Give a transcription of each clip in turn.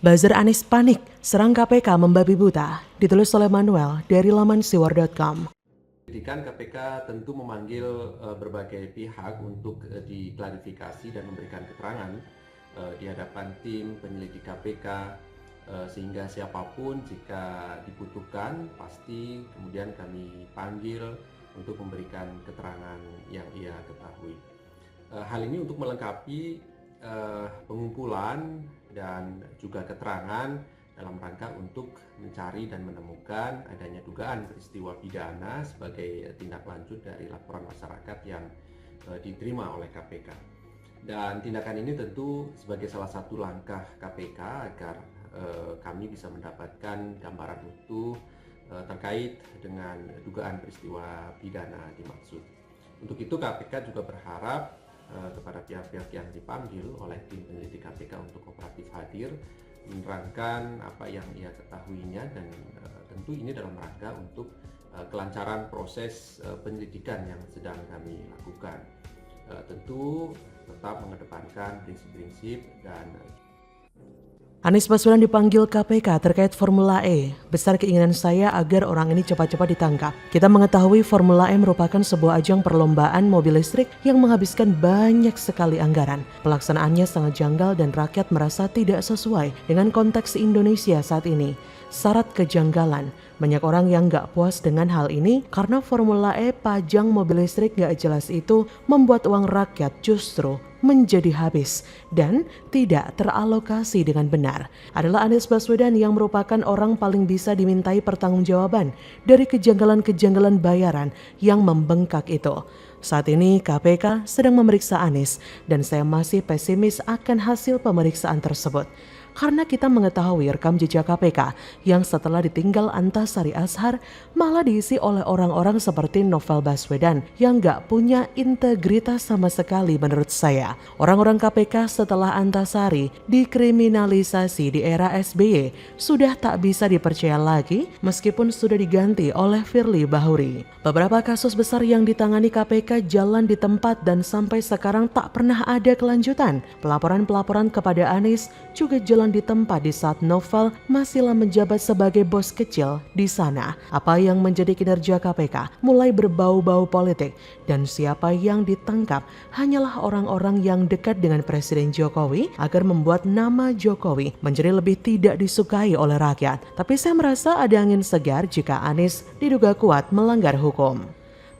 Buzzer Anies panik, serang KPK membabi buta, ditulis oleh Manuel dari laman siwar.com. Penyidikan KPK tentu memanggil berbagai pihak untuk diklarifikasi dan memberikan keterangan di hadapan tim penyelidik KPK, sehingga siapapun jika dibutuhkan pasti kemudian kami panggil untuk memberikan keterangan yang ia ketahui. Hal ini untuk melengkapi pengumpulan dan juga keterangan dalam rangka untuk mencari dan menemukan adanya dugaan peristiwa pidana sebagai tindak lanjut dari laporan masyarakat yang diterima oleh KPK. Dan tindakan ini tentu sebagai salah satu langkah KPK agar kami bisa mendapatkan gambaran utuh terkait dengan dugaan peristiwa pidana dimaksud. Untuk itu KPK juga berharap kepada pihak-pihak yang dipanggil oleh tim penyelidik KPK untuk kooperatif hadir, menerangkan apa yang ia ketahuinya, dan tentu ini dalam rangka untuk kelancaran proses penyelidikan yang sedang kami lakukan. Tentu tetap mengedepankan prinsip-prinsip dan Anies Baswedan dipanggil KPK terkait Formula E. Besar keinginan saya agar orang ini cepat-cepat ditangkap. Kita mengetahui Formula E merupakan sebuah ajang perlombaan mobil listrik yang menghabiskan banyak sekali anggaran. Pelaksanaannya sangat janggal dan rakyat merasa tidak sesuai dengan konteks Indonesia saat ini. Syarat kejanggalan. Banyak orang yang gak puas dengan hal ini karena Formula E pajang mobil listrik gak jelas itu membuat uang rakyat justru menjadi habis dan tidak teralokasi dengan benar. Adalah Anies Baswedan yang merupakan orang paling bisa dimintai pertanggungjawaban dari kejanggalan-kejanggalan bayaran yang membengkak itu. Saat ini KPK sedang memeriksa Anies dan saya masih pesimis akan hasil pemeriksaan tersebut. Karena kita mengetahui rekam jejak KPK yang setelah ditinggal Antasari Azhar malah diisi oleh orang-orang seperti Novel Baswedan yang gak punya integritas sama sekali menurut saya. Orang-orang KPK setelah Antasari dikriminalisasi di era SBY sudah tak bisa dipercaya lagi meskipun sudah diganti oleh Firly Bahuri. Beberapa kasus besar yang ditangani KPK jalan di tempat dan sampai sekarang tak pernah ada kelanjutan. Pelaporan-pelaporan kepada Anies juga jalan di tempat di saat Novel masihlah menjabat sebagai bos kecil di sana. Apa yang menjadi kinerja KPK mulai berbau-bau politik dan siapa yang ditangkap hanyalah orang-orang yang dekat dengan Presiden Jokowi agar membuat nama Jokowi menjadi lebih tidak disukai oleh rakyat. Tapi saya merasa ada angin segar jika Anies diduga kuat melanggar hukum.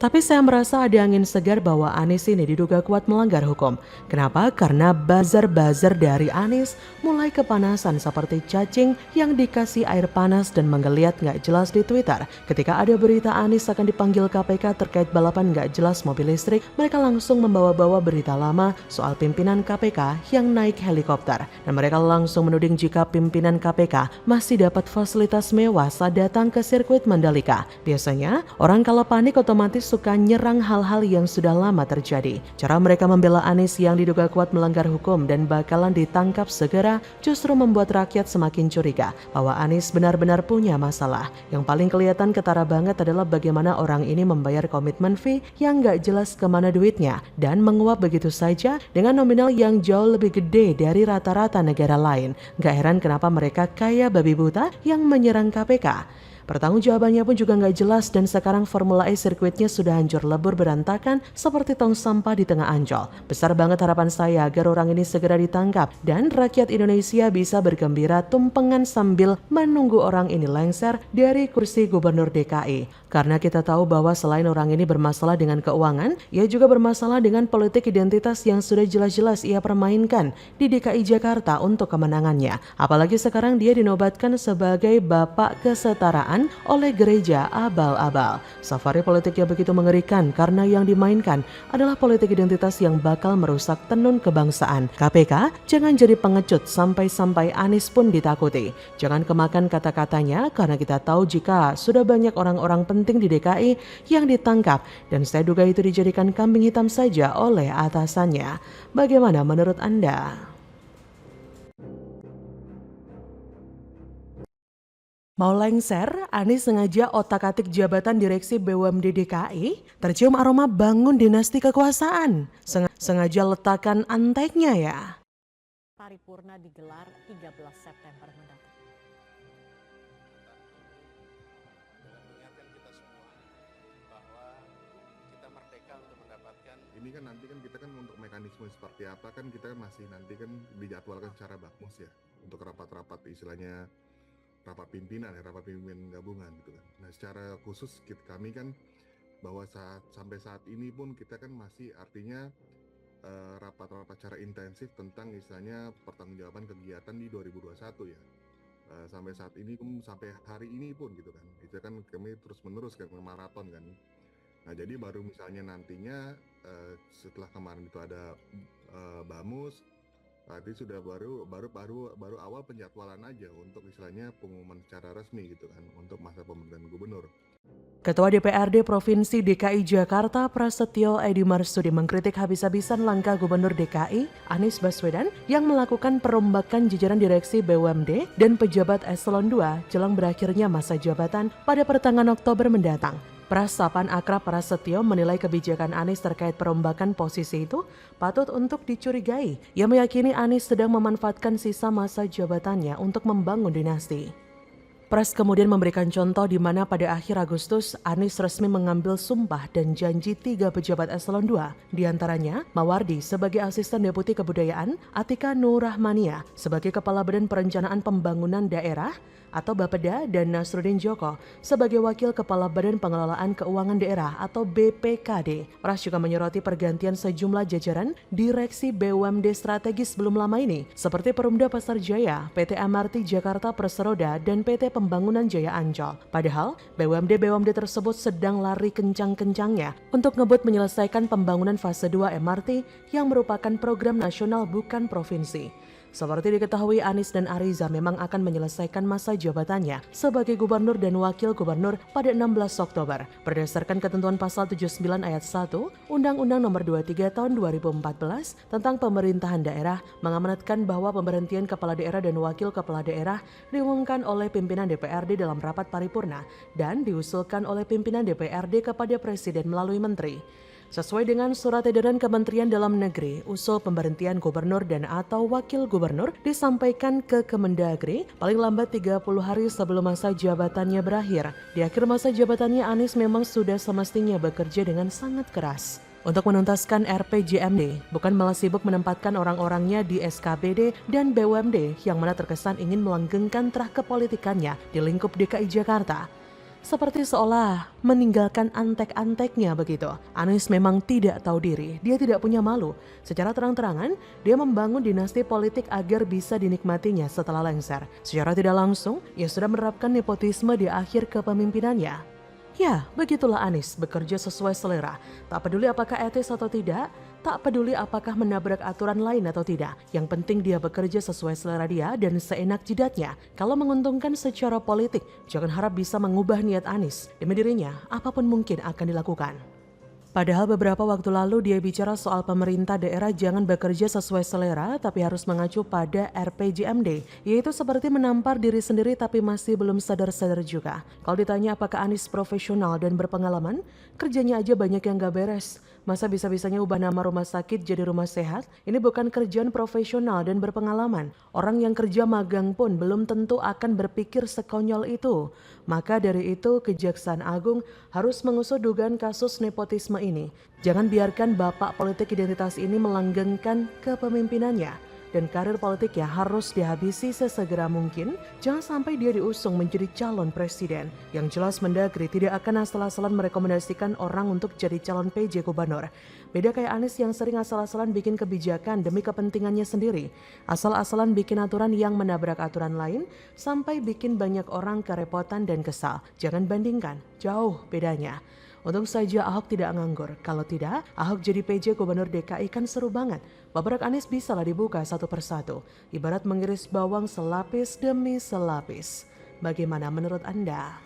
Tapi saya merasa ada angin segar bahwa Anies ini diduga kuat melanggar hukum. Kenapa? Karena buzzer-buzzer dari Anies mulai kepanasan seperti cacing yang dikasih air panas dan menggeliat gak jelas di Twitter. Ketika ada berita Anies akan dipanggil KPK terkait balapan gak jelas mobil listrik, mereka langsung membawa-bawa berita lama soal pimpinan KPK yang naik helikopter. Dan mereka langsung menuding jika pimpinan KPK masih dapat fasilitas mewah saat datang ke sirkuit Mandalika. Biasanya, orang kalau panik otomatis suka nyerang hal-hal yang sudah lama terjadi. Cara mereka membela Anies yang diduga kuat melanggar hukum dan bakalan ditangkap segera justru membuat rakyat semakin curiga bahwa Anies benar-benar punya masalah. Yang paling kelihatan ketara banget adalah bagaimana orang ini membayar komitmen fee yang gak jelas kemana duitnya dan menguap begitu saja dengan nominal yang jauh lebih gede dari rata-rata negara lain. Gak heran kenapa mereka kaya babi buta yang menyerang KPK. Pertanggungjawabannya pun juga nggak jelas dan sekarang Formula E sirkuitnya sudah hancur lebur berantakan seperti tong sampah di tengah Ancol. Besar banget harapan saya agar orang ini segera ditangkap dan rakyat Indonesia bisa bergembira tumpengan sambil menunggu orang ini lengser dari kursi gubernur DKI. Karena kita tahu bahwa selain orang ini bermasalah dengan keuangan, ia juga bermasalah dengan politik identitas yang sudah jelas-jelas ia permainkan di DKI Jakarta untuk kemenangannya. Apalagi sekarang dia dinobatkan sebagai Bapak Kesetaraan oleh gereja abal-abal. Safari politiknya begitu mengerikan karena yang dimainkan adalah politik identitas yang bakal merusak tenun kebangsaan. KPK jangan jadi pengecut sampai-sampai Anies pun ditakuti. Jangan kemakan kata-katanya karena kita tahu jika sudah banyak orang-orang penting di DKI yang ditangkap dan saya duga itu dijadikan kambing hitam saja oleh atasannya. Bagaimana menurut Anda? Mau lengser, Anies sengaja otak-atik jabatan direksi BUMD DKI, tercium aroma bangun dinasti kekuasaan. Sengaja letakkan anteknya ya. paripurna digelar 13 September mendatang. Dengan mengingatkan kita semua bahwa kita merdeka untuk mendapatkan. Ini kan nanti kan kita kan untuk mekanisme seperti apa kan kita kan masih nanti kan dijadwalkan secara bakmus ya untuk rapat-rapat istilahnya rapat pimpinan gabungan gitu kan. Nah secara khusus kami kan bahwa sampai saat ini pun kita kan masih artinya rapat-rapat secara intensif tentang istilahnya pertanggungjawaban kegiatan di 2021 ya. Sampai saat ini sampai hari ini pun gitu kan. Itu kan kami terus menerus kan maraton kan. Nah jadi baru misalnya nantinya setelah kemarin itu ada Bamus, tadi sudah baru awal penjadwalan aja untuk istilahnya pengumuman secara resmi gitu kan untuk masa pemerintahan gubernur. Ketua DPRD Provinsi DKI Jakarta Prasetyo Edi Marsudi mengkritik habis-habisan langkah Gubernur DKI Anies Baswedan yang melakukan perombakan jajaran direksi BUMD dan pejabat eselon 2 jelang berakhirnya masa jabatan pada pertengahan Oktober mendatang. Prasapan akrab Prasetyo menilai kebijakan Anies terkait perombakan posisi itu patut untuk dicurigai. Ia meyakini Anies sedang memanfaatkan sisa masa jabatannya untuk membangun dinasti. Pras kemudian memberikan contoh di mana pada akhir Agustus Anies resmi mengambil sumpah dan janji 3 pejabat eselon 2. Di antaranya Mawardi sebagai asisten deputi kebudayaan, Atika Nurrahmania sebagai kepala Badan Perencanaan Pembangunan Daerah atau Bapeda dan Nasruddin Djoko sebagai wakil kepala Badan Pengelolaan Keuangan Daerah atau BPKD. Pras juga menyoroti pergantian sejumlah jajaran direksi BUMD strategis belum lama ini seperti Perumda Pasar Jaya, PT MRT Jakarta Perseroda dan PT Pembangunan Jaya Ancol. Padahal BUMD tersebut sedang lari kencang-kencangnya untuk ngebut menyelesaikan pembangunan fase 2 MRT yang merupakan program nasional bukan provinsi. Seperti diketahui, Anies dan Ariza memang akan menyelesaikan masa jabatannya sebagai gubernur dan wakil gubernur pada 16 Oktober. Berdasarkan ketentuan pasal 79 ayat 1 Undang-Undang Nomor 23 Tahun 2014 tentang pemerintahan daerah mengamanatkan bahwa pemberhentian kepala daerah dan wakil kepala daerah diumumkan oleh pimpinan DPRD dalam rapat paripurna dan diusulkan oleh pimpinan DPRD kepada Presiden melalui menteri. Sesuai dengan surat edaran Kementerian Dalam Negeri, usul pemberhentian gubernur dan atau wakil gubernur disampaikan ke Kemendagri paling lambat 30 hari sebelum masa jabatannya berakhir. Di akhir masa jabatannya, Anies memang sudah semestinya bekerja dengan sangat keras untuk menuntaskan RPJMD, bukan malah sibuk menempatkan orang-orangnya di SKPD dan BUMD yang mana terkesan ingin melanggengkan terah kepolitikannya di lingkup DKI Jakarta. Seperti seolah meninggalkan antek-anteknya begitu. Anies memang tidak tahu diri, dia tidak punya malu. Secara terang-terangan, dia membangun dinasti politik agar bisa dinikmatinya setelah lengser. Secara tidak langsung, ia sudah menerapkan nepotisme di akhir kepemimpinannya. Ya, begitulah Anies, bekerja sesuai selera. Tak peduli apakah etis atau tidak, tak peduli apakah menabrak aturan lain atau tidak. Yang penting dia bekerja sesuai selera dia dan seenak jidatnya. Kalau menguntungkan secara politik, jangan harap bisa mengubah niat Anies. Demi dirinya, apapun mungkin akan dilakukan. Padahal beberapa waktu lalu dia bicara soal pemerintah daerah jangan bekerja sesuai selera tapi harus mengacu pada RPJMD, yaitu seperti menampar diri sendiri tapi masih belum sadar-sadar juga. Kalau ditanya apakah Anies profesional dan berpengalaman, kerjanya aja banyak yang gak beres. Masa bisa-bisanya ubah nama rumah sakit jadi rumah sehat? Ini bukan kerjaan profesional dan berpengalaman. Orang yang kerja magang pun belum tentu akan berpikir sekonyol itu. Maka dari itu Kejaksaan Agung harus mengusut dugaan kasus nepotisme ini. Jangan biarkan bapak politik identitas ini melanggengkan kepemimpinannya. Dan karir politiknya harus dihabisi sesegera mungkin. Jangan sampai dia diusung menjadi calon presiden. Yang jelas Mendagri tidak akan asal-asalan merekomendasikan orang untuk jadi calon PJ gubernur. Beda kayak Anies yang sering asal-asalan bikin kebijakan demi kepentingannya sendiri. Asal-asalan bikin aturan yang menabrak aturan lain sampai bikin banyak orang kerepotan dan kesal. Jangan bandingkan, jauh bedanya. Untung saja Ahok tidak nganggur. Kalau tidak, Ahok jadi PJ Gubernur DKI kan seru banget. Babrak Anies bisalah dibuka satu persatu. Ibarat mengiris bawang selapis demi selapis. Bagaimana menurut Anda?